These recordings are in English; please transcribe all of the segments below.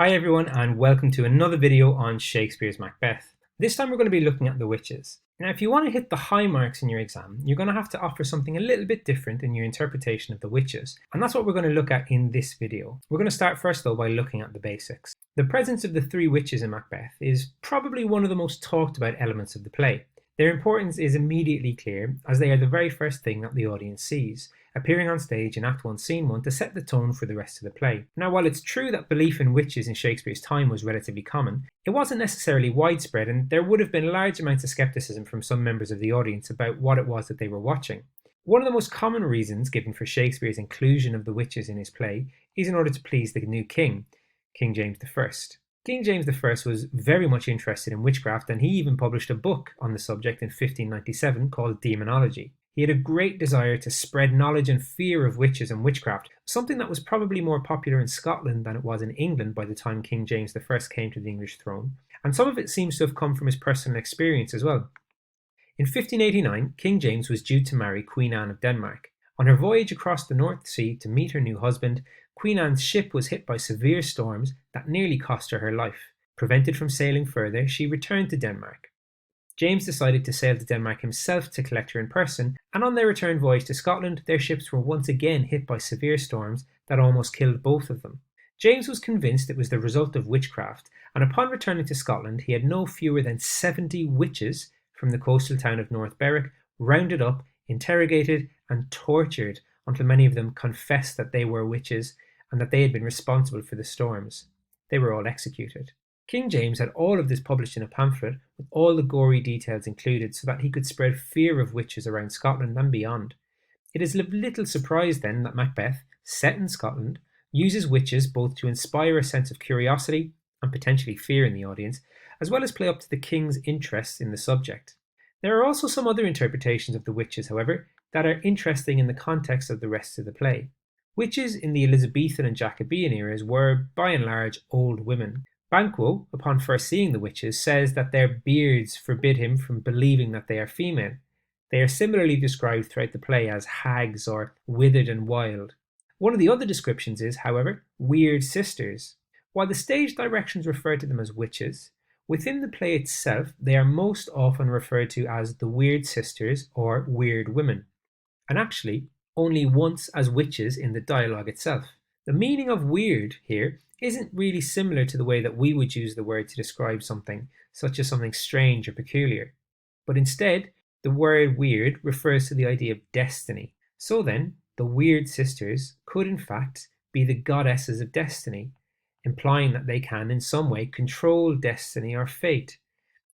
Hi everyone, and welcome to another video on Shakespeare's Macbeth. This time we're going to be looking at the witches. Now if you want to hit the high marks in your exam, you're going to have to offer something a little bit different in your interpretation of the witches, and that's what we're going to look at in this video. We're going to start first though by looking at the basics. The presence of the three witches in Macbeth is probably one of the most talked about elements of the play. Their importance is immediately clear, as they are the very first thing that the audience sees, appearing on stage in Act 1, Scene 1 to set the tone for the rest of the play. Now, while it's true that belief in witches in Shakespeare's time was relatively common, it wasn't necessarily widespread, and there would have been large amounts of skepticism from some members of the audience about what it was that they were watching. One of the most common reasons given for Shakespeare's inclusion of the witches in his play is in order to please the new king, King James I. King James I was very much interested in witchcraft, and he even published a book on the subject in 1597 called Demonology. He had a great desire to spread knowledge and fear of witches and witchcraft, something that was probably more popular in Scotland than it was in England by the time King James I came to the English throne, and some of it seems to have come from his personal experience as well. In 1589, King James was due to marry Queen Anne of Denmark. On her voyage across the North Sea to meet her new husband, Queen Anne's ship was hit by severe storms that nearly cost her her life. Prevented from sailing further, she returned to Denmark. James decided to sail to Denmark himself to collect her in person, and on their return voyage to Scotland, their ships were once again hit by severe storms that almost killed both of them. James was convinced it was the result of witchcraft, and upon returning to Scotland, he had no fewer than 70 witches from the coastal town of North Berwick rounded up, interrogated, and tortured until many of them confessed that they were witches and that they had been responsible for the storms. They were all executed. King James had all of this published in a pamphlet with all the gory details included so that he could spread fear of witches around Scotland and beyond. It is of little surprise then that Macbeth, set in Scotland, uses witches both to inspire a sense of curiosity and potentially fear in the audience, as well as play up to the king's interest in the subject. There are also some other interpretations of the witches, however, that are interesting in the context of the rest of the play. Witches in the Elizabethan and Jacobean eras were, by and large, old women. Banquo, upon first seeing the witches, says that their beards forbid him from believing that they are female. They are similarly described throughout the play as hags or withered and wild. One of the other descriptions is, however, weird sisters. While the stage directions refer to them as witches, within the play itself they are most often referred to as the weird sisters or weird women, and actually only once as witches in the dialogue itself. The meaning of weird here isn't really similar to the way that we would use the word to describe something, such as something strange or peculiar. But instead, the word weird refers to the idea of destiny. So then, the weird sisters could in fact be the goddesses of destiny, implying that they can in some way control destiny or fate.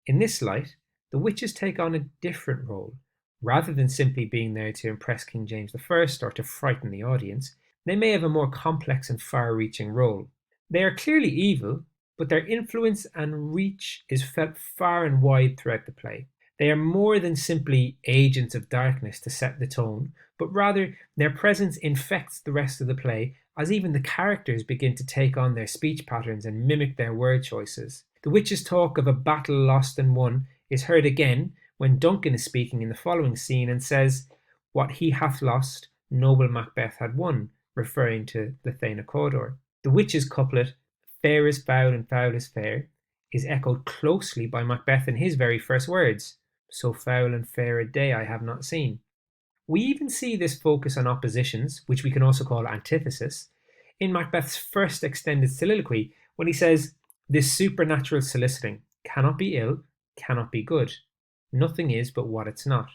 In this light, the witches take on a different role. Rather than simply being there to impress King James I or to frighten the audience, they may have a more complex and far-reaching role. They are clearly evil, but their influence and reach is felt far and wide throughout the play. They are more than simply agents of darkness to set the tone, but rather their presence infects the rest of the play as even the characters begin to take on their speech patterns and mimic their word choices. The witches' talk of a battle lost and won is heard again when Duncan is speaking in the following scene and says, "What he hath lost, noble Macbeth had won," referring to the Thane Cawdor. The witches' couplet, "Fair is foul and foul is fair," is echoed closely by Macbeth in his very first words, "So foul and fair a day I have not seen." We even see this focus on oppositions, which we can also call antithesis, in Macbeth's first extended soliloquy when he says, "This supernatural soliciting cannot be ill, cannot be good. Nothing is but what it's not."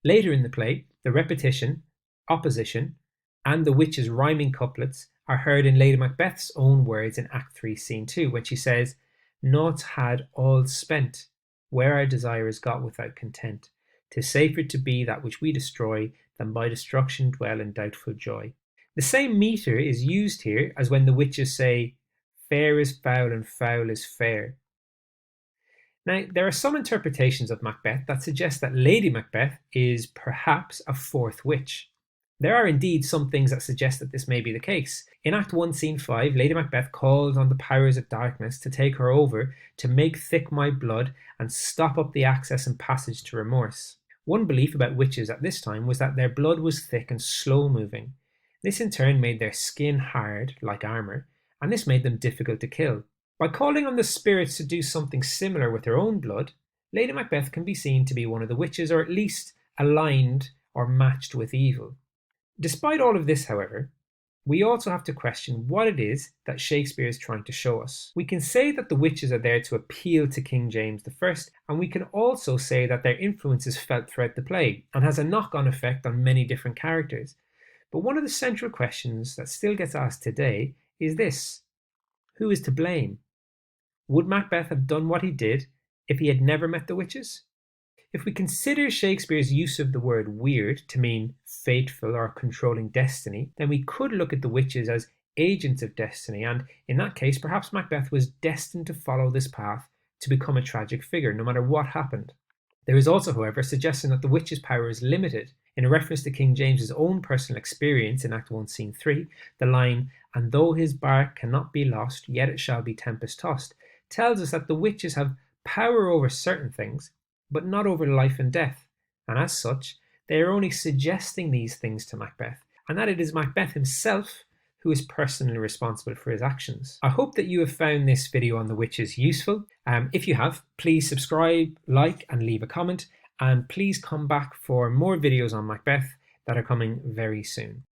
Later in the play, the repetition, opposition, and the witches' rhyming couplets are heard in Lady Macbeth's own words in Act 3, Scene 2, when she says, "Naught had all spent, where our desire is got without content. 'Tis safer to be that which we destroy, than by destruction dwell in doubtful joy." The same metre is used here as when the witches say, "Fair is foul and foul is fair." Now, there are some interpretations of Macbeth that suggest that Lady Macbeth is perhaps a fourth witch. There are indeed some things that suggest that this may be the case. In Act 1, Scene 5, Lady Macbeth calls on the powers of darkness to take her over, to make thick my blood and stop up the access and passage to remorse. One belief about witches at this time was that their blood was thick and slow moving. This in turn made their skin hard, like armour, and this made them difficult to kill. By calling on the spirits to do something similar with their own blood, Lady Macbeth can be seen to be one of the witches, or at least aligned or matched with evil. Despite all of this, however, we also have to question what it is that Shakespeare is trying to show us. We can say that the witches are there to appeal to King James I, and we can also say that their influence is felt throughout the play and has a knock-on effect on many different characters. But one of the central questions that still gets asked today is this: who is to blame? Would Macbeth have done what he did if he had never met the witches? If we consider Shakespeare's use of the word weird to mean fateful or controlling destiny, then we could look at the witches as agents of destiny, and in that case, perhaps Macbeth was destined to follow this path to become a tragic figure, no matter what happened. There is also, however, a suggestion that the witch's power is limited. In a reference to King James's own personal experience in Act 1, Scene 3, the line, "And though his bark cannot be lost, yet it shall be tempest tossed," tells us that the witches have power over certain things, but not over life and death, and as such, they are only suggesting these things to Macbeth, and that it is Macbeth himself who is personally responsible for his actions. I hope that you have found this video on the witches useful. If you have, please subscribe, like, and leave a comment, and please come back for more videos on Macbeth that are coming very soon.